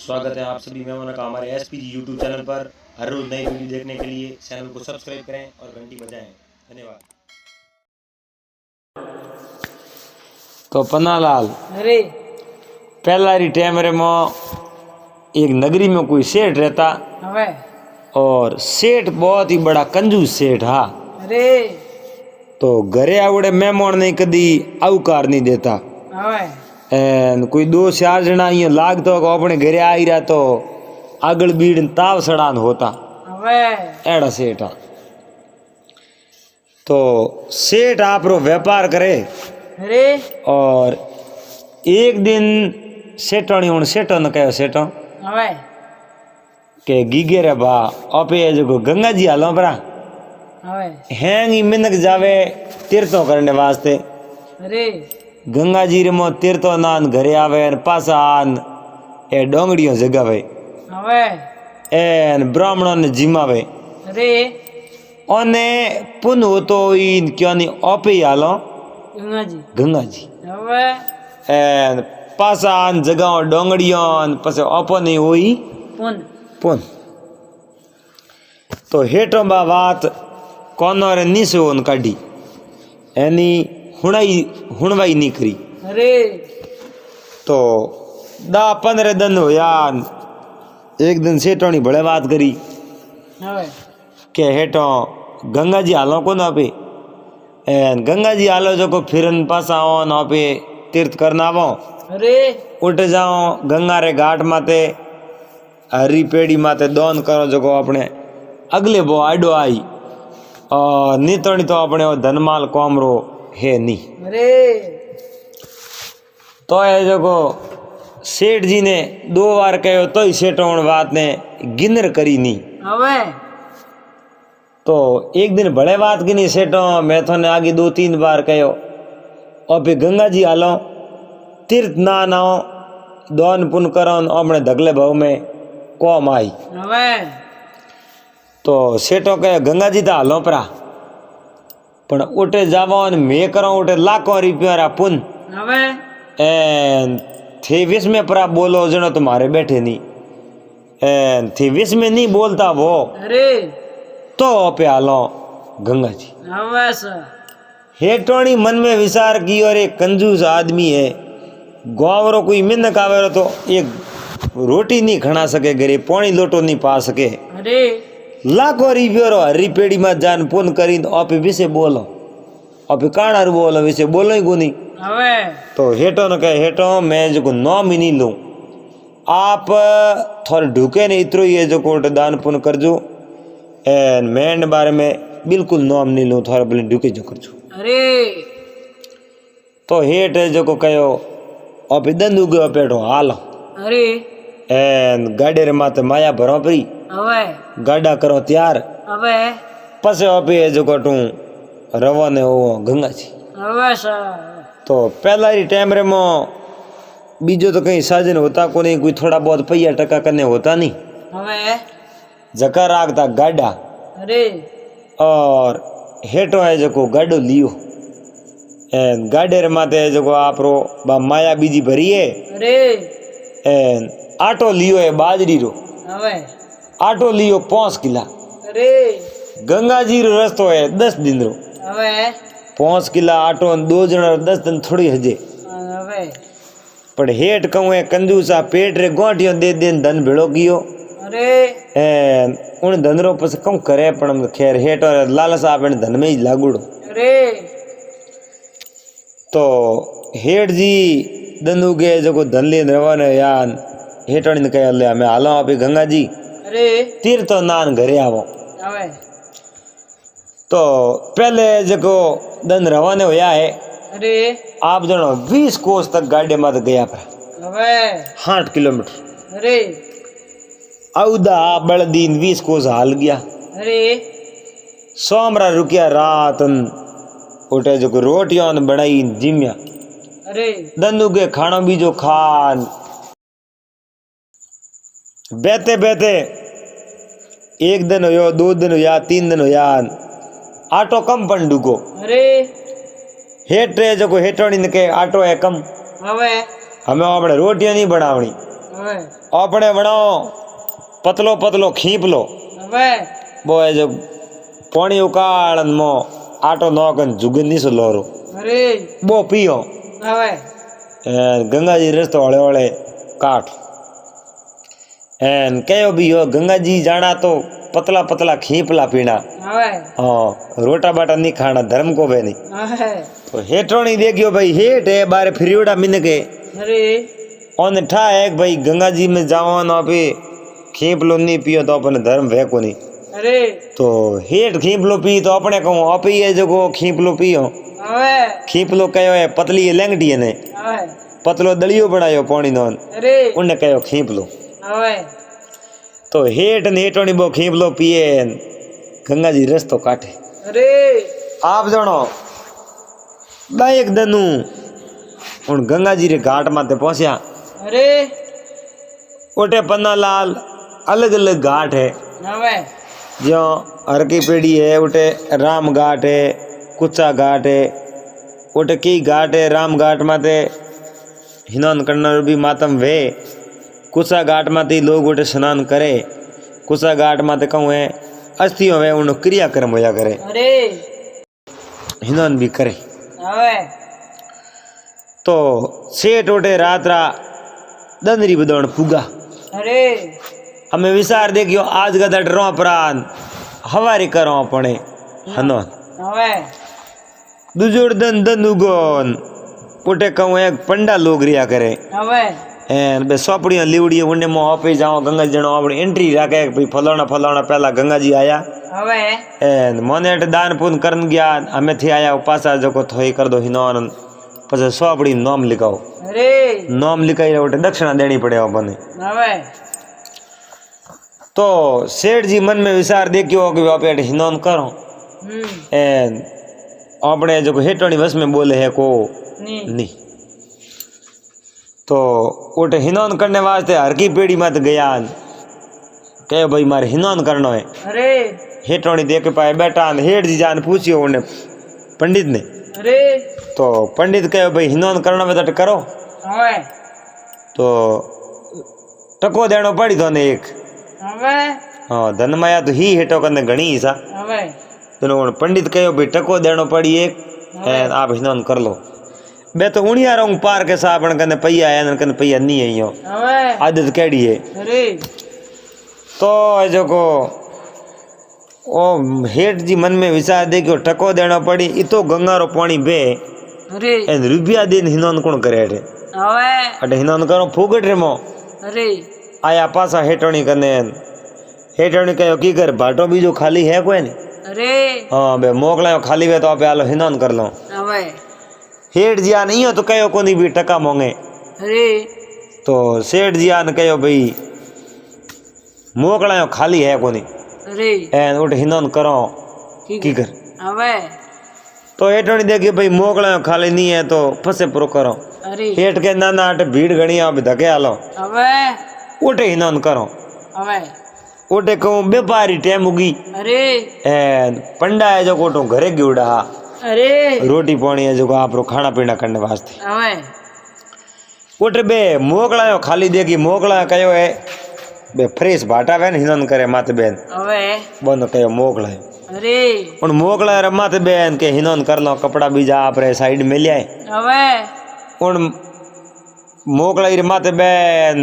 स्वागत है आप सभी मेहमानों का हमारे एसपीजी यूट्यूब चैनल पर। हर रोज नई वीडियो देखने के लिए चैनल को सब्सक्राइब करें और घंटी बजाएं। धन्यवाद। तो पन्नालाल अरे पहला री टाइम रे मो एक नगरी में कोई सेठ रहता हवे और सेठ बहुत ही बड़ा कंजूस सेठ हा। अरे तो घरे आवड़े मेहमान ने कदी आवकार नहीं देता हवे एन कोई दो चार जना अँ लागतो कि अपने घरे आई रहा तो आगल बीड़ ताव सड़ान होता हवे एड़ा सेठ हा। तो सेठ आपरो व्यापार करे अरे और एक दिन सेठोनी हूँ सेठो ने कहो सेठो हवे के गीगे रे बा अपे जो गंगा जी हालो परा हवे हैंगी मिनक जावे तीर्थों करने वास्ते अरे गंगा जी रे मो तीर्थों नान घरे आवे न पासा आन ए डोंगड़ियों जगावे हवे एन ब्राह्मणों ने जिमावे अरे ओने पुन हो तो इन क्यों नहीं ओपे हालो गंगा जी हवे एन पासा आन जगाओ डोंगड़ियों पसे ओपो नहीं हुई पुन पुन तो हेठो बा बात कोनो रे नीसे ओन काढ़ी एनी हुणवाई नहीं करी। अरे तो 10-15 दिन होया एक दिन सेठोनी भले बात करी हवे के हेठो गंगा जी हालो को ना पे एन गंगा जी हालो जो को फिरन पासा आओ ना पे तीर्थ करना आवो अरे उठ जाओ गंगा रे घाट माते हरी पेड़ी माते दोन करो जो को अपने अगले बो आडो आई और नीतोनी तो अपने वो धनमाल कोमरो है नी। अरे तो ये जो को सेठ जी ने 2 बार कहो तो ही सेठों बात ने गिनर करी नी। हवे तो एक दिन बड़े बात की नहीं सेठो मैं तो ने आगे 2-3 बार कहो और फिर गंगा जी हालो तीर्थ ना नाओ दोन पुन करो अपने धगले भाव में कौम आई। हवे तो सेठो कहे गंगा जी तो हालो परा पण उठे जावा मैं करो उठे लाखों रुपया पुन हवे एन थे विष में परा बोलो जनो तुम्हारे बैठे नहीं एन थे विष में नहीं बोलता वो अरे तो पे हालो गंगा जी। हवे सर हेटोनी मन में विचार की और एक कंजूस आदमी है गाँवरो कोई मिन्नक आवेरो तो एक रोटी नहीं खा सके घरे पानी लोटो नहीं पा सके अरे लाखों रुपयो हरी पेड़ी में जान पुन करी आप विषय बोलो आप काणार बोलो विषय बोलो ही गुनी। हवे तो हेठो ने कहे हेठो मैं जो नाम ही नहीं लूँ आप थोड़े ढूके नहीं इतरो ही है जो कोट दान पुन करजो एन मैं बारे में बिल्कुल नाम नहीं लूँ थोड़ा बोले ढूके जो करजो। अरे तो हेठ जो को कहो आप दंदू गयो पेटो हालो अरे एन गाड़े रे माते माया भरो परी हवे गाड़ा करो तैयार हवे पसे आपे जो कटू रवाने हो गंगा जी। हवे सर तो पहला ही टाइम रे मो बीजो तो कहीं साजन होता को नहीं कोई थोड़ा बहुत पैया टका करने होता नहीं हवे जका रागता गाड़ा अरे और हेठो है जो को गाडो लियो एन गाडे रे माते जो को आपरो बा माया बीजी भरी है अरे एन आटो लियो है बाजरी रो हवे आटो लियो 5 किला अरे गंगा जी रो रस्तो है 10 दिन रो हवे 5 किला आटो 2 जना 10 दिन थोड़ी हजे हवे पर हेठ कहूँ है कंजूसा पेट रे गोटियों दे देन धन भेड़ो कियो अरे एन उन धन रो पस कम करे पण खैर हेठ और लालसा आपने धन में ही लागुड़ो। अरे तो हेठ जी दंदू के जो को धन ले रवाने यान हेठणी ने कह ले मैं हालो आप गंगा जी अरे तीर्थ नान घरे आवो। हवे तो पहले जो दन रवाने होया है अरे आप जनो 20 कोस तक गाड़ी मत गया पर हवे 8 किलोमीटर अरे औदा बड़दीन 20 कोस हाल गया अरे सोमरा रुकिया रात उठे जो रोटियां बनाई जिम्या अरे दंदू के खाना भी जो खान बेते बेते 1 दिन हो 2 दिन हो 3 दिन हो आटो कम पण डूगो अरे हेठ जो हेठोनी ने के आटो है कम हवे हमें अपने रोटियां नहीं बनावनी હવે આપણે વણો પતલો પતલો ખીપલો હવે બોય જો પાણી ઉકાળ મો આટો નોકન જુગન નીસો લોરો અરે બો પીઓ હવે ગંગાજી રસ્તો હળે હળે કાઠ એન કયો બી હો ગંગાજી જાણા તો पतला पतला खीपला पीना હવે हाँ रोटा बाटा नहीं खाना धर्म को बे नहीं હવે तो हेठो नहीं देखियो भाई हेठ है बारे फ्रीवड़ा मिन के અરે ओन ठा है कि भाई गंगा जी में जाओ ना पे खीपलो नहीं पियो तो अपने धर्म वे को नहीं અરે तो हेठ खीपलो पी तो अपने कहूँ आप ही है जो को खीपलो पियो હવે खीपलो कहो है पतली है लेंगटी है ने હવે पतलो दलियो बनायो पानी नोन અરે उन्हें कहो खीपलो હવે तो हेठ ने हेठोनी बो खीपलो पिए गंगा जी रस्तो काटे અરે आप जानो दायक दनु उन गंगा जी रे घाट माते पहुंचा અરે ओटे पन्ना लाल अलग अलग घाट है હવે जो हर की पेड़ी है उटे राम घाट है कुचा घाट है उटे की घाट है राम घाट माते हिनन करना भी मातम वे कुचा घाट माते लोग उटे स्नान करे कुचा घाट माते कहूँ है अस्थियों वे उन क्रियाक्रम होया करे અરે हिनन भी करे હવે तो सेठ उठे रात रा दंदरी बदौण पुगा અરે हमें विचार देखियो आज गदा डरो प्राण हवारी करो पड़े हनो હવે दुजोड़ दन दन उगोन उठे कहूँ एक पंडा लोग रिया करे હવે एन बे सोपड़ियां लिवड़ियां उन्हें मो आपे जाओ गंगा जनो अपनी एंट्री राखे भाई फलाना फलाना पहला गंगा जी आया હવે एन मोने दान पुण्य करन गया हमें थी आया पासा जो को थोई कर दो हिनोन પછી સોપડી નામ लिखाओ અરે नाम लिखाई उठे दक्षिणा देनी पड़े अपने હવે तो सेठ जी मन में विचार देखियो कि आप हिनोन करो एन अपने जो हेटोनी बस में बोले है को ની नहीं तो उठे हिनोन करने वास्ते हर की पेड़ी मत गया कहो भाई मारे हिनोन करना है અરે हेटोनी देख पाए बेटा हेठ जी जान पूछियो उन्हें पंडित ने અરે तो पंडित कहो भाई हिनोन करना में तो करो હવે तो टको देनो पड़ी तो ने एक હવે हाँ धन माया तो ही हेटो करने घनी ही सा હવે तो पंडित कहो भाई टको देनो पड़ी एक एन आप हिनोन कर लो बे तो उड़िया रंग पार के साबण कने पैया है कने पैया नहीं है यो હવે आदत केड़ी है અરે तो जो को ओ हेठ जी मन में विचार दे कि टको देना पड़ी इ तो गंगारो पानी बे અરે एन रुपया दिन हिनोन कोण करे अटे હવે अटे हिनोन करो फूगट रे मो અરે आया पासा हेटोनी कने हेटोनी कहो की कर भाटो बीजो खाली है कोई नहीं અરે हाँ बे मोकलायो खाली वे तो आपे आलो हिनोन कर लो હવે हेठ जी आन इयो तो कहो कोनी भी टका मोंगे અરે तो सेठ जी आन कहो भाई मोकलायो खाली है कोनी અરે एन उठ हिनोन करो की कर હવે तो हेठोनी देखिए भाई मोकलायो खाली नहीं है तो फसे प्रो करो અરે हेठ के ना ना अटे भीड़ घणी आप धके आलो હવે उठे हिनोन करो હવે उठे कहूँ व्यापारी टेम उगी અરે एन पंडा है जो कोटो घरे गिवड़ा અરે रोटी पानी है जो को आप खाना पीना करने वास्ते હવે उठे बे मोकलायो खाली देखी मोकलायो कहो है बे फ्रेश भाटा वे हिनोन करे माते बेन હવે बनो कहो मोकलायो અરે उन मोकलायो रमाते बेन के हिनोन कर लो कपड़ा बीजा आप रे साइड में लियाए હવે उन मोकलाई रमाते बेन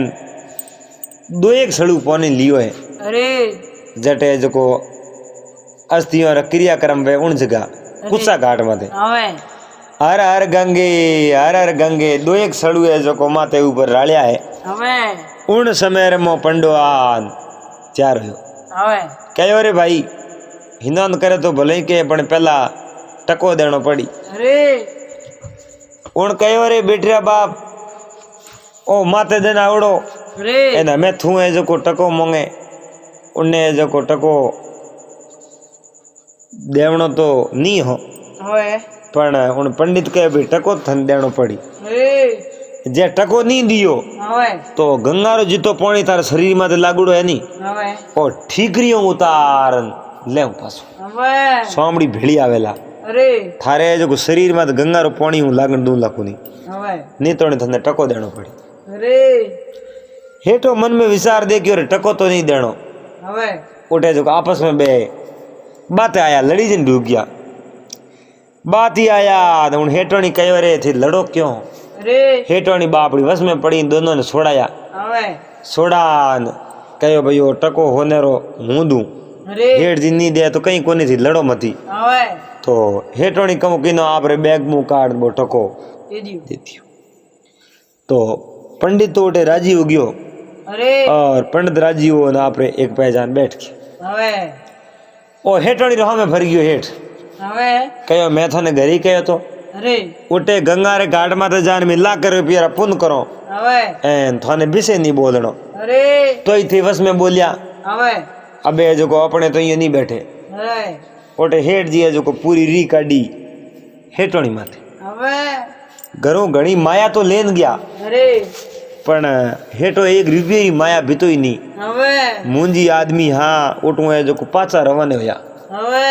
दो एक सड़ू पानी लियो है અરે जटे जो को अस्थियों रा क्रियाक्रम वे उन जगह कुत्सा घाट माते હવે हर हर गंगे दो एक सड़ू है जो को माते ऊपर रालिया है હવે उन समय रे मो पंडो आन चार हो હવે कहो रे भाई हिनोन करे तो भले ही के पण पहला टको देनो पड़ी અરે उन कहो रे बेटिया बाप ओ माते देना आवड़ो અરે एना मैं थू है जो को टको मोंगे उन्ने जो को टको देवनो तो नहीं हो હવે पण उन पंडित कहे भाई टको थन देनो पड़ी અરે जे टको नहीं दियो હવે तो गंगारो जीतो पानी तार शरीर में लागुड़ो है नहीं હવે और ठीकरियों उतार ले पासो હવે सोमड़ी भेड़ी आवेला અરે थारे जो शरीर में गंगारो पानी हूँ लागण दू लाखू नहीं હવે नहीं तो थने टको देनो पड़ी અરે हेठो मन में विचार दे कि अरे टको तो नहीं देनो। હવે उठे जो आपस में बे बात आया लड़ी जन डूब गया। बात ही आया तो उन हेठोनी कहो रे थी लड़ो क्यों। અરે हेठोनी बापड़ी वस में पड़ी दोनों ने छोड़ाया। હવે छोड़ा कहो भाई वो टको होने रो हूँ दूं। અરે हेठ जी नहीं दे तो कहीं कोनी थी लड़ो मती। હવે तो हेठोनी कहूँ कि आप रे बैग मुँह काट वो टको એ દ્યું देती हो। तो पंडित तो उठे राजी हो गयो અરે और पंडित राजी हो ना आप रे एक पहचान बैठ के હવે ओ हेठोनी रहा में भर गयो हेठ હવે कहो मैं थाने घर ही कहो तो અરે उठे गंगा रे घाट माते जान में लाख रुपया पुण्य करो હવે एन थाने विषय नहीं बोलनो અરે तो ही थी वस में बोलिया હવે अबे जो को अपने तो ये नहीं बैठे અરે ओटे हेठ जी जो को पूरी री काढ़ी हेठोनी माथे હવે घरों घणी माया तो लेन गया અરે पण हेठो एक रुपये माया भीतो ही नहीं હવે मुंजी आदमी हाँ उठू है जो को पाचा रवाने होया હવે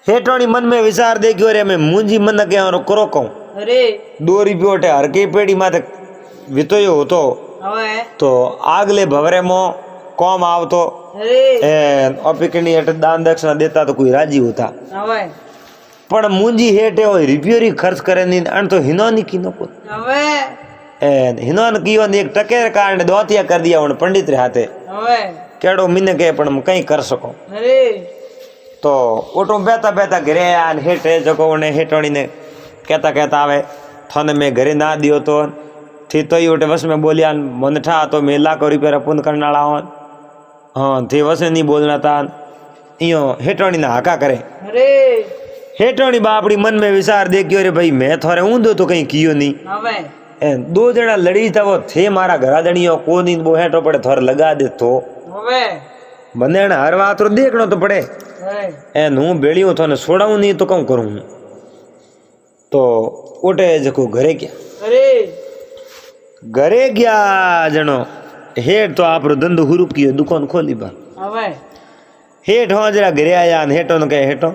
हेठोनी मन में विचार दे क्यों रे मैं मुंजी मन के और करो कहूं અરે 2 रुपये उठे हर के पेड़ी माथे वितोयो होतो હવે तो आगले भवरे मो कौम आवतो અરે एन ऑपिकनी अट दान दक्षिणा देता तो कोई राजी होता હવે पण मुंजी हेठे हो रुपये खर्च करे नहीं अन तो हिनोनी कीनो को હવે एन हिनोन कियो ने एक टके रे कारण दोतिया कर दिया उन पंडित रे हाथे હવે केड़ो मिने के पण कई कर सको અરે तो ओटो बेता बेता घरे आन हेठे जको उन्हें हेठोनी ने कहता आवे थाने मैं घरे ना दियो तो थी तो ही उठे वस में बोलिया मन ठा तो मैं लाखों रुपया पुण्य करने वाला हूँ हाँ थी वस नहीं बोलना था इयो हेठोनी ना हाका करे અરે हेठोनी बापड़ी मन में विचार दे क्यों रे भाई मैं थोड़े ऊंधो तो कहीं कियो नहीं હવે एन 2 जना लड़ी था वो थे मारा घरा दणियो को नहीं वो हेठो पड़े थोड़े लगा दे तो હવે बंदे हर बात रो देखनो तो पड़े હવે एन हूँ बेड़ियों थोने छोड़ाऊं नहीं तो कौन करूँ तो उठे जको घरे गया અરે घरे गया जनो हेठ तो आप धंधो हुरु कियो दुकान खोली बा હવે हेठ हो जरा घरे आया ने हेठो ने कहे हेठो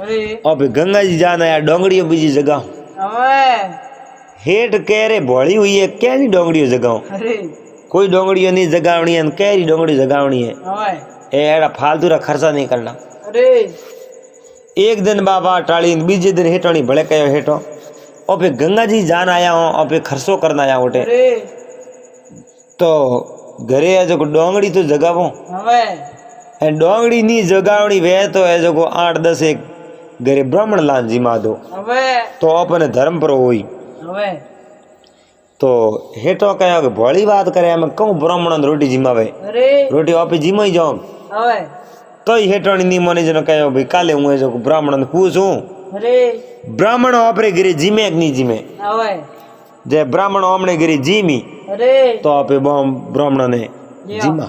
અરે अब गंगा जी जाना या डोंगड़ियों बीजी जगह હવે हेठ कह रे भोली हुई है क्या नहीं डोंगड़ियों जगह અરે कोई डोंगड़ियों नहीं जगावनी है कैरी डोंगड़ी जगावनी है હવે एड़ा फालतू रा खर्चा नहीं करना અરે एक दिन बाबा टाड़ी बीजे दिन हेठोनी भले कहो हेठो और फिर गंगा जी जान आया हूँ और फिर खर्चो करना आया उठे અરે तो घरे है जो डोंगड़ी तो जगावो હવે डोंगड़ी नहीं जगावनी वे तो है जो 8-10 एक घरे ब्राह्मण लान जिमा दो હવે तो अपने धर्म पर हुई હવે तो हेठो कहो कि भोली बात करे मैं कहूँ ब्राह्मण रोटी जिमावे અરે रोटी आप जिमा ही जाओ હવે तो ही हेठोनी नहीं मोनी जनो कहो भाई काले हूँ जो ब्राह्मण ने पूछूं અરે ब्राह्मण आपरे गिरी जिमे कि नहीं जिमे હવે जे ब्राह्मण हमने गिरी जिमी અરે तो आपे ब्राह्मण ने जिमा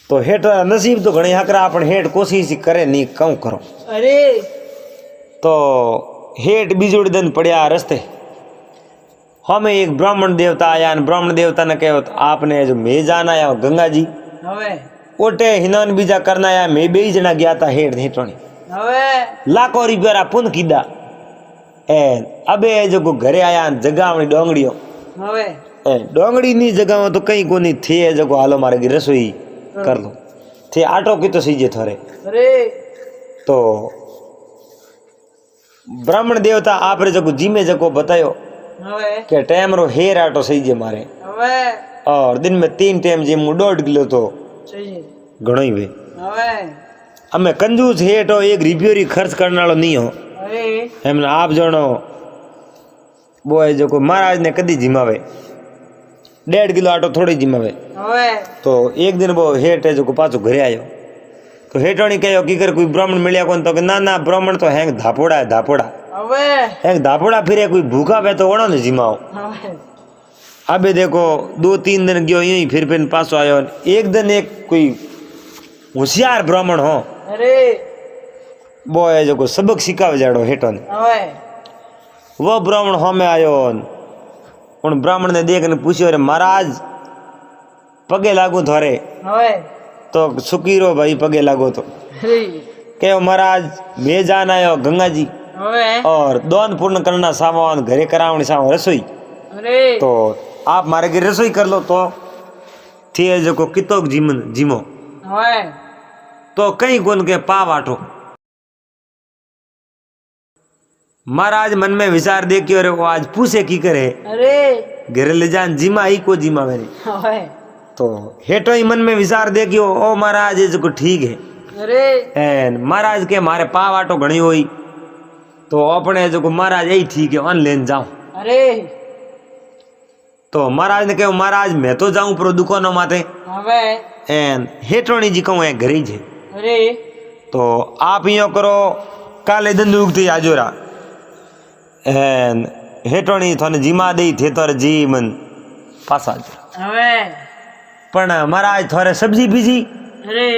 तो हेठ नसीब तो घणी हकरा अपन हेठ कोशिश करे नहीं कहूँ करो અરે तो हेठ बीजोड़ी दिन पड़िया रस्ते हमें एक ब्राह्मण देवता आया ब्राह्मण देवता ने कहो आपने जो मैं जाना आया गंगा जी હવે ओटे हिनान बीजा करना आया मैं बे जना गया था हेठ हेठोनी હવે लाखों रुपया पुन कीदा ए अबे जो घरे आया जगावनी डोंगड़ियों હવે डोंगड़ी नहीं जगाव तो कहीं को नहीं थे जो हालो मारे की रसोई कर लो थे आटो की तो सीजे थोड़े અરે तो ब्राह्मण देवता आप रे जको जिमे जको बतायो હવે कि टाइम रो हेर आटो सीजे मारे હવે और दिन में 3 टाइम जे मु 1.5 किलो तो થઈ घणो ही वे હવે अमे कंजूस हेठो एक रिव्यूरी खर्च करने वालो नहीं हो અરે एमने आप जानो वो है जो महाराज ने कदी जिमावे 1.5 किलो आटो थोड़ी जिमावे હવે तो एक दिन वो हेठ है जो पाछो घरे आयो तो हेठोनी कहो कि कर कोई ब्राह्मण मिलिया कौन तो ना ना ब्राह्मण तो हैंग धापोड़ा है धापोड़ा હવે हैंग धापोड़ा फिर कोई भूखा पे तो ओणो ने जिमाओ હવે अबे देखो 2-3 दिन गयो यही फिर पाछो आयो एक दिन एक कोई होशियार ब्राह्मण हो અરે वो है जो सबक सिखावे जाड़ो हेठो ने હવે वो ब्राह्मण हमें आयो उन ब्राह्मण ने देख ने पूछ्यो अरे महाराज पगे लागू थोरे હવે तो सुखी रो भाई पगे लागो तो અરે कहो महाराज मैं जान आयो गंगा जी હવે और दान पूर्ण करना सामान घरे करावनी सामान रसोई અરે तो आप मारे की रसोई कर लो तो थी जो को कितोक जीमन जीमो હવે तो कहीं कोन के पा वाटो महाराज मन में विचार देखियो रे वो आज पूछे की करे અરે घरे ले जान जीमा ही को जीमा मेरी હવે तो हेटो ही मन में विचार देखियो ओ महाराज ये जो ठीक है અરે एन महाराज के मारे पा वाटो घणी हुई तो अपने जो को महाराज यही ठीक है ऑन लेन जाऊं અરે तो महाराज ने कहो महाराज मैं तो जाऊं पर दुकानों माथे હવે एन हेटोनी जी कहूँ घर ही है અરે तो आप यो करो काले दंदूक थी आजोरा एन हेटोनी थाने जीमा दई थे तोर जी मन पासा હવે पण महाराज थोड़े सब्जी बीजी અરે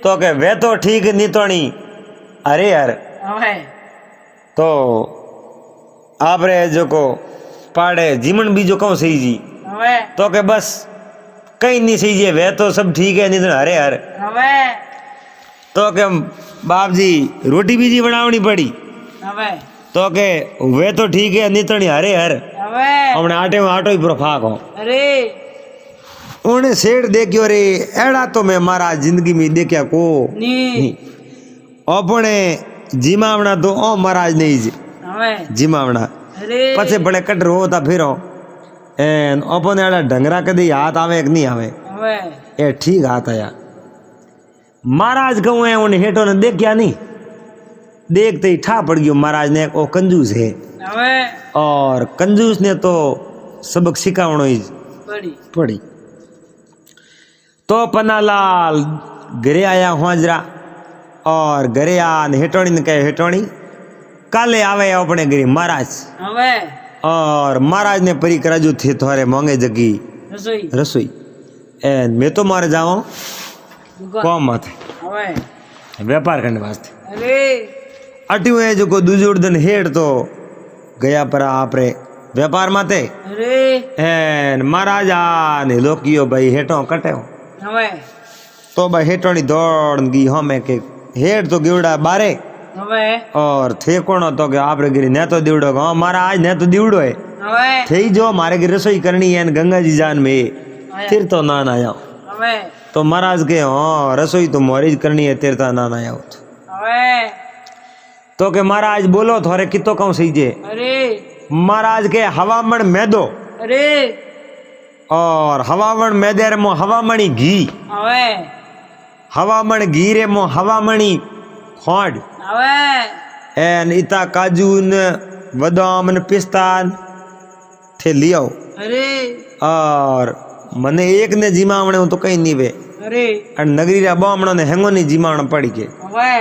तो के वे तो ठीक नीतोनी अरे यार હવે तो आप रे जो को पाड़े जीमन बीजो कहूँ सही जी હવે तो के बस कहीं नहीं सही जी वे तो सब ठीक है नहीं तो अरे यार હવે तो के बाप जी रोटी बीजी बनावनी पड़ी હવે तो के वे तो ठीक है नहीं तो नहीं अरे यार હવે हमने आटे में आटो ही पूरा फाक हो અરે उन्हें सेठ देखियो रे एड़ा तो मैं मारा जिंदगी में देखा को ની अपने जीमावना तो ओ महाराज नहीं जी હવે जीमावना અરે पछे बड़े कटर होता फिरो एन अपने एड़ा ढंगरा कदी हाथ आवे कि नहीं आवे હવે ए ठीक हाथ आया महाराज कहूँ है उन्हें हेठो ने देखा नहीं देखते ही ठा पड़ गयो महाराज ने ओ कंजूस है હવે और कंजूस ने तो सबक सिखावणो ही પડી पड़ी तो पन्नालाल घरे आया हुआजरा और घरे आन हेटोणी ने कहे हेटोणी काले आवे अपने घरे महाराज હવે और महाराज ने परिक्रा जो थे थोड़े मोंगे जगी રસોઈ रसोई एन मैं तो मारे जाऊं દુકાન कौन मत હવે व्यापार करने वास्ते અરે अटी हुए जो को दूजोड़ दिन हेड तो गया पर आपरे व्यापार माते અરે एन महाराज ने लोकियो भाई हेटो कटे હવે तो भाई हेटोनी दौड़ गई हमें के हेड तो गिवड़ा बारे હવે और थे कौन तो के आप रे गिरी ने तो दीवड़ो हाँ महाराज ने तो दीवड़ो है હવે थे जो मारे की रसोई करनी है गंगा जी जान में फिर तो ना आया હવે तो महाराज के हाँ रसोई तो मोरी करनी है तेरे तो ना आया હવે तो के महाराज बोलो थोड़े कितो कहूँ सही जे અરે महाराज के हवामण मैदो અરે और हवामण मैदे रे मो हवामणी घी હવે हवामण घी रे मो हवामणी खोंड હવે एन इता काजू न बदाम न पिस्ता थे लियो અરે और मने एक ने जीमावणे हूं तो कहीं नहीं वे અરે और नगरी रा बामणो ने हेंगो नहीं जीमावण पड़ी के હવે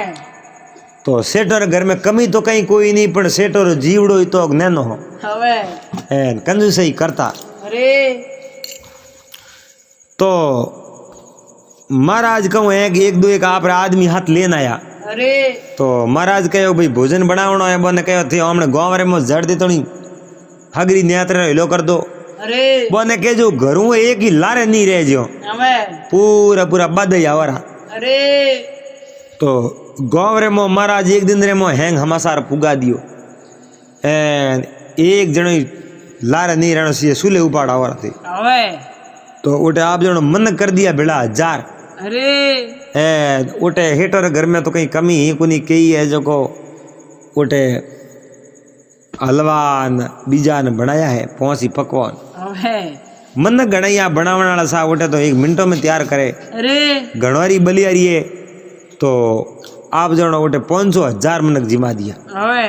तो सेठोर घर में कमी तो कहीं कोई नहीं पण सेठोर जीवड़ो ही तो नैनो हो હવે एन कंजूसई करता અરે तो महाराज कहूँ है कि एक दो एक आप आदमी हाथ लेन आया અરે तो महाराज कहो भाई भोजन बनावनो है बोने कहो थे हमने गाँव रे में जड़ दे तो नहीं हगरी न्यात्र हिलो कर दो અરે बोने के जो घरों एक ही लारे नहीं रह जो હવે पूरा पूरा बदई आवरा અરે तो गाँव रे मो महाराज एक दिन रे मो हैंग हमासार पुगा दियो एन एक जनो लारे नहीं रहनो सी सुले उपाड़ आवरा थी હવે तो उठे आप जनो मन कर दिया बेड़ा 1000 અરે ए उठे हेटर घर में तो कहीं कमी ही कुनी कही है जो को उठे हलवा न बीजा ने बनाया है पहुंची पकवान હવે मन गणैया बनावने वाला सा उठे तो 1 मिनटों में तैयार करे અરે घणवारी बलियारी है तो आप जनो उठे 500,000 मनक जिमा दिया હવે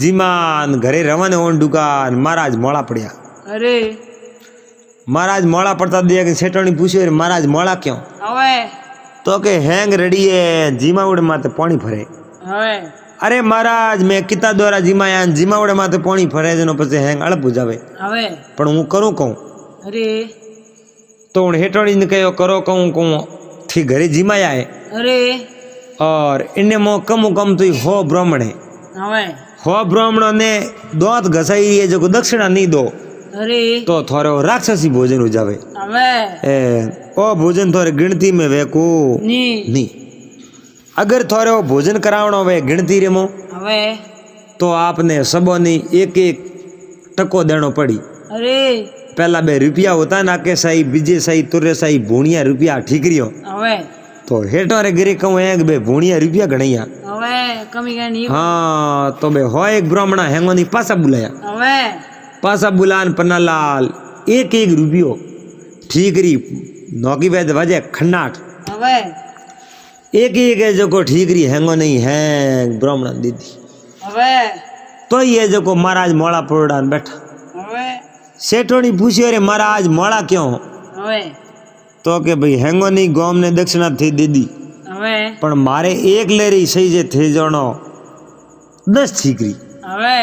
जिमान घरे रवाने ओन दुकान महाराज मोड़ा पड़िया અરે महाराज मोड़ा पड़ता दिया कि सेठोनी पूछ्यो रे महाराज मोड़ा क्यों હવે तो के हैंग रेडी है जीमावड़े माथे पानी भरे હવે अरे महाराज मैं किता द्वारा जीमाया जीमावड़े माथे पानी भरे जनो पछे हैंग अड़प जावे હવે पण हूँ करूँ कहूँ અરે तो हूँ हेटोनी ने कहो करो कहूँ थी घरे जीमाया है અરે और इन्हें मो कम तो हो ब्राह्मण है હવે हो ब्राह्मणों ने दांत घसाई है जो दक्षिणा नहीं दो અરે तो थोड़े राक्षसी भोजन हो जावे હવે ओ भोजन थोड़े गिनती में वे को ની नहीं अगर थोड़े वो भोजन करावनो वे गिनती रे मो હવે तो आपने सबोनी एक एक टको देनो पड़ी અરે पहला बे रुपया होता ना के सही बीजे सही तुरे सही भूणिया रुपया ठीकरियो હવે तो हेठो रे गिरी कहूँ एक बे भूणिया रुपया गणैया હવે કમી કઈ નહીં हाँ तो बे हो एक ब्राह्मणा हैंगो नी पासा बुलाया હવે पासा बुलान पन्नालाल एक एक रुपयो ठीकरी नौकी वैद वजह खन्नाट હવે एक है जो को ठीकरी हैंगो नहीं है ब्राह्मण दीदी હવે तो ये जो को महाराज मोड़ा पुरडान बैठा હવે सेठोनी पूछ्यो रे महाराज मोड़ा क्यों હવે तो के भाई हैंगो नहीं गोम ने दक्षिणा थी दीदी હવે पण मारे एक लेरी सही जे थे जणो 10 ठीकरी હવે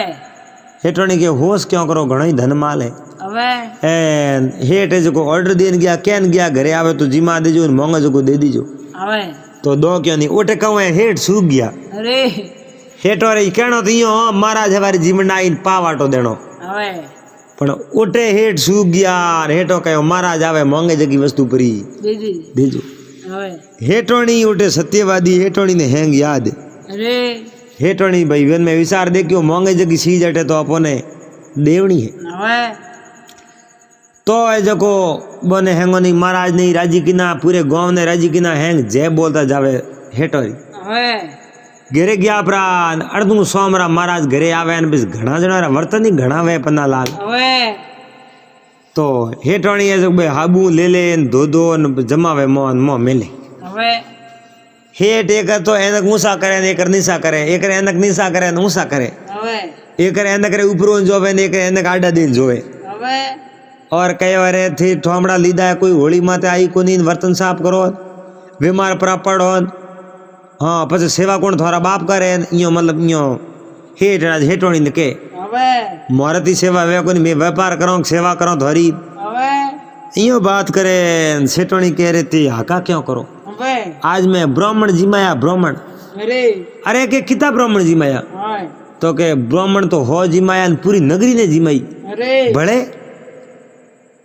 हेठोनी के होश क्यों करो घणो ही धन माल है હવે एन हेठ जो को ऑर्डर देन गया केन गया घरे आवे तो जिमा देजो मोंगा जो को दे दीजो હવે तो दो क्यों नहीं ओटे कहूँ हेठ सूख गया અરે हेठो रे कहणो तो यो महाराज हमारी जीमंडा इन पावाटो देनो હવે पण ओटे हेठ सूख गया हेठो कहो महाराज आवे मोंगे जगी वस्तु परी દીદી देजो હવે हेठोनी ओटे सत्यवादी हेठोनी ने हैंग याद અરે हेठोनी भाई वन में विचार देखियो मोंगे जगी सीज अटे तो अपने देवनी है હવે तो है जको बने हैंगो नहीं महाराज नहीं राजी किना पूरे गांव ने राजी किना हैंग जय बोलता जावे हेठोरी હવે घरे गया प्राण अर्धू सोमरा महाराज घरे आवे ने बस घना जणा वर्तन ही घना वे पन्नालाल હવે तो हेठोणी है जो बे हाबू ले ले धो धो न जमावे मोहन मोह मेले હવે हेठ एक तो एनक ऊंसा करे ने एक निशा करे एक एनक निशा करे ने ऊंसा करे હવે एक एनक रे ऊपरों जोवे ने एक एनक आडा दिन जोवे હવે और कई बारे थी ठोमड़ा लीधा है कोई होली माते आई को नींद बर्तन साफ करो बीमार पड़ा पड़ो हाँ પછી सेवा कोण थारा बाप करे इयो मतलब इयो हेठ हेठोणी ने के હવે मारती सेवा वे कोनी मैं व्यापार करो सेवा करो थारी હવે इयो बात करे सेठोणी कह रही थी हाका क्यों करो હવે आज मैं ब्राह्मण जिमाया ब्राह्मण અરે अरे के किता ब्राह्मण जिमाया હવે तो के ब्राह्मण तो हो जिमाया ने पूरी नगरी ने जिमाई અરે भले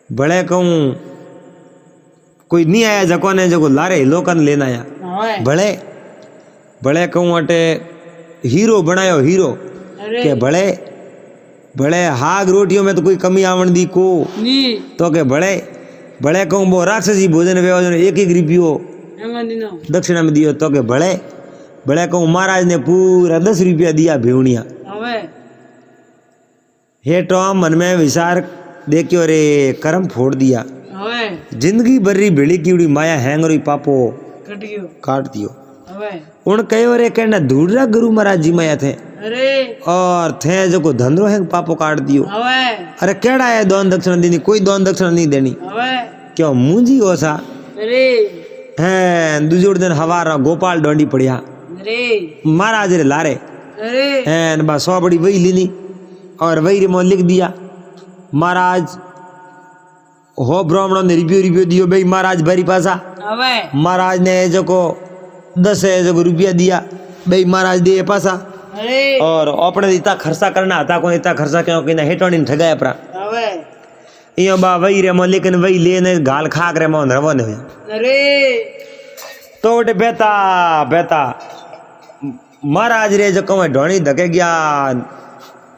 भले कहूँ कोई नहीं आया जको ने जको लारे लोकन लेना आया હવે भले भले कहूँ अटे हीरो बनायो हीरो અરે के भले भले हाग रोटियों में तो कोई कमी आवण दी को ની तो के भले भले कहूँ वो राक्षसी भोजन व्यवजन एक एक रुपयो હેંગો દીનો दक्षिणा में दियो तो के भले भले कहूँ महाराज ने पूरा 10 रुपया दिया भेवनिया હવે हेठो मन में विचार देखियो रे कर्म फोड़ दिया હવે जिंदगी भरी भेड़ी कीड़ी माया हैंगरी पापो કટ ગયો काट दियो હવે उन कहो रे कहना धूड़ा गुरु महाराज जी माया थे અરે और थे जो को धंधो है पापो काट दियो હવે अरे केड़ा है दोन दक्षिणा देनी कोई दोन दक्षिणा नहीं देनी હવે क्यों मुंजी हो सा અરે है दूजोड़ दिन हवारा गोपाल डोंडी पड़िया અરે महाराज रे लारे અરે है बस सौ बड़ी वही लीनी और वही रे मोह लिख दिया महाराज हो ब्राह्मणों ने रिव्यू रिव्यू दियो भाई महाराज भरी पासा હવે महाराज ने जो को 10 रुपया दिया भाई महाराज दे पासा અરે और अपने इतना खर्चा करना था को इतना खर्चा क्यों कि ना हेटोनी ने ठगाया परा હવે इयो बा वही रे मो लेकिन वही लेने गाल खाक रे मो रवो ने અરે तो उठे बेता बेता महाराज रे जो कहवे ढोणी धके गया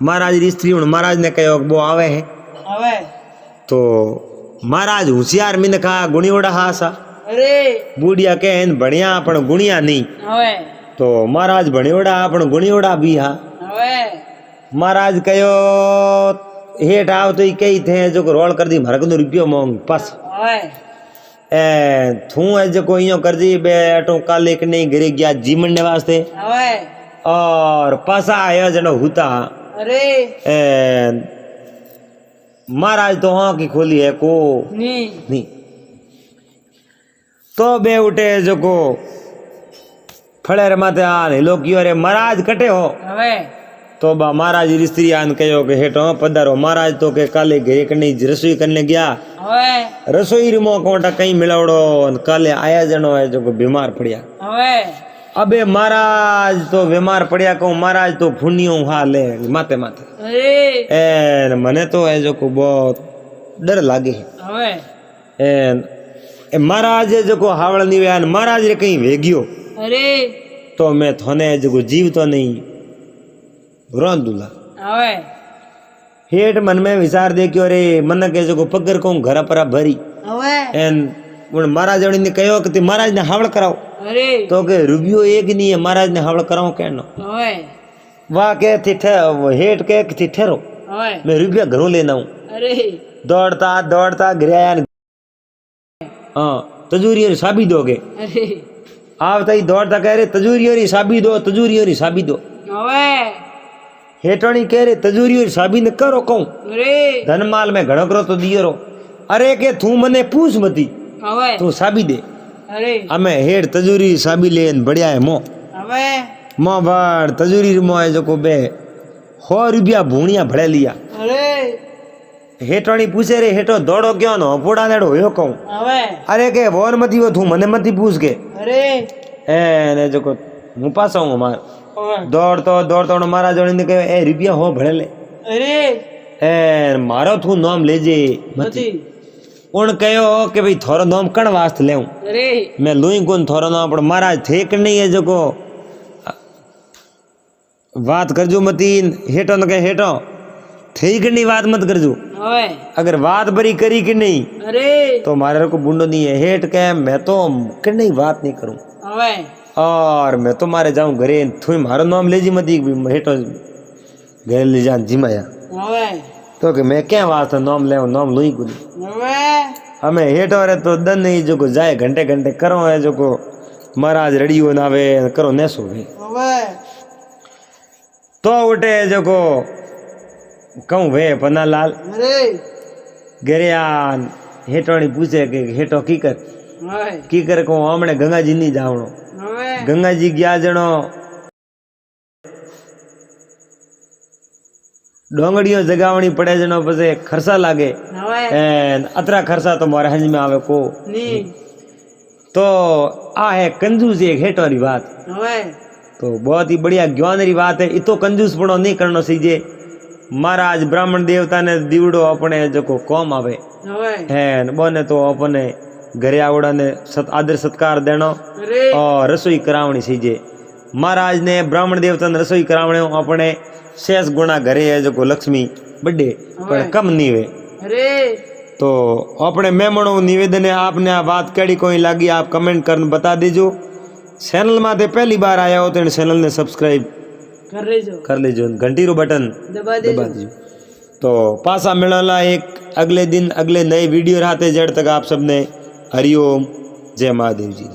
महाराज री स्त्री हुन महाराज ने कहो वो आवे है હવે तो महाराज होशियार मिनखा गुणियोड़ा हासा અરે बूढ़िया कहन बढ़िया पण गुणिया नहीं હવે तो महाराज भणियोड़ा पण गुणियोड़ा भी हा હવે महाराज कहो हेठ आव तो कई थे जो रोल कर दी मरक नो रुपयो मोंग पास હવે ए थू है जो को इयो कर दी बे अटो काले के नहीं घरे गया जीवन ने वास्ते હવે और पासा आया जनो हुता અરે ए महाराज तो हाँ की खोली है को ની नहीं तो बे उठे जो को फड़े रे माते आन हेलो कियो रे महाराज कटे हो હવે तो बा महाराज री स्त्री आन कहो के हेठो पधारो महाराज तो के काले घरे कने रसोई करने गया હવે रसोई रूमो कोटा कहीं मिलावड़ो काले आया जनो है जो को बीमार पड़िया હવે अबे महाराज तो बीमार पड़िया कहूँ महाराज तो फुनियो हा ले माथे माथे અરે एन मने तो है जो को बहुत डर लागे है હવે एन ए महाराज जो को हावड़ नहीं व्यान महाराज रे कहीं वेगियो અરે तो मैं थोने जो को जीव तो नहीं रोन दूला હવે हेठ मन में विचार दे क्यों रे मन के जो पगर को घर पर भरी હવે एन उन महाराज ने कहो कि महाराज ने हावड़ कराओ અરે तो के रुपयो एक नहीं है महाराज ने हावड़ कराओ कहनो હવે वाह के थी हेठ के थी ठहरो હવે मैं रुपया घरों लेना हूँ અરે दौड़ता दौड़ता गिरा हाँ तजूरी और साबी दोगे અરે आवता ही दौड़ता कह रहे तजूरी और साबी दो तजूरी और साबी दो હવે हेठणी कह रहे तजूरी और साबी ने करो कहूँ અરે धन माल में घणो करो तो दियो रो अरे के तू मने पूछ मती હવે तू साबी दे અરે अमे हेठ तजूरी साबी लेन बढ़िया है मो હવે माँ बार तजूरी मो है जो को बे 100 रुपया भूणिया भड़े लिया અરે हेठणी पूछे रे हेठो दौड़ो क्यों नो पोड़ा नेड़ो हो कहूँ હવે अरे के वोर मती वो तू मने मती पूछ के અરે ए ने जो को हूँ पास आऊँ मार હવે दौड़तो दौड़तो महाराज ने कहे ए रुपया हो भड़े ले અરે ए मारो तू नाम ले जे मती મતી उन कहो कि भाई थोरो नाम कण वास्ते लेऊं અરે मैं लुई कोन थोरो नाम पण महाराज थे कि नहीं है जो को बात करजो मती हेठो न कहे हेठो थे कि नहीं बात मत करजो હવે अगर बात बरी करी कि नहीं અરે तो मारे को बुंडो नहीं है हेठ कहे मैं तो कि नहीं बात नहीं करूं હવે और मैं तो मारे जाऊं घरे थोड़ी मारो नाम ले जी मती हेठो घरे ले जान जिमाया હવે तो कि मैं क्या वास्ते नाम ले नाम लुई को હવે हमें हेठो रे तो दन नहीं जो को जाए घंटे घंटे करो है जो को महाराज रड़ियो ना वे करो नेसो वे હવે तो उठे जो को कहूँ वे पन्ना लाल અરે गरेयान हेठोनी पूछे कि हेठो હવે की कर को हमने गंगा जी नहीं जावणो હવે गंगा जी गया जणो डोंगड़ियों जगावणी पड़े जणो पछे खर्चा लागे હવે एन अतरा खर्चा तो मारे हंज में आवे को ની तो आ है कंजूस एक हेठो री बात હવે तो बहुत ही बढ़िया ज्ञान री बात है इतो कंजूस पड़ो नहीं करनो सीजे महाराज ब्राह्मण देवता ने दीवड़ो अपने जो को कौम आवे હવે है बोने तो अपने घरे आवड़ा ने आदर सत्कार देनो અરે और रसोई करावणी सीजे महाराज ने ब्राह्मण देवता ने रसोई करावणे अपने शेष गुणा घरे है जो को लक्ष्मी बड़े पर कम नहीं वे અરે तो अपने मेहमानों निवेदन है आपने आ बात केड़ी कोई लगी आप कमेंट कर बता दीजो चैनल माथे पहली बार आया हो तो चैनल ने सब्सक्राइब कर लेजो कर लीजो घंटी रो बटन दबा दबा देजो दीजो तो पासा मिलला एक अगले दिन अगले नए वीडियो रहते जड़ तक आप सबने हरिओम जय महादेव जी।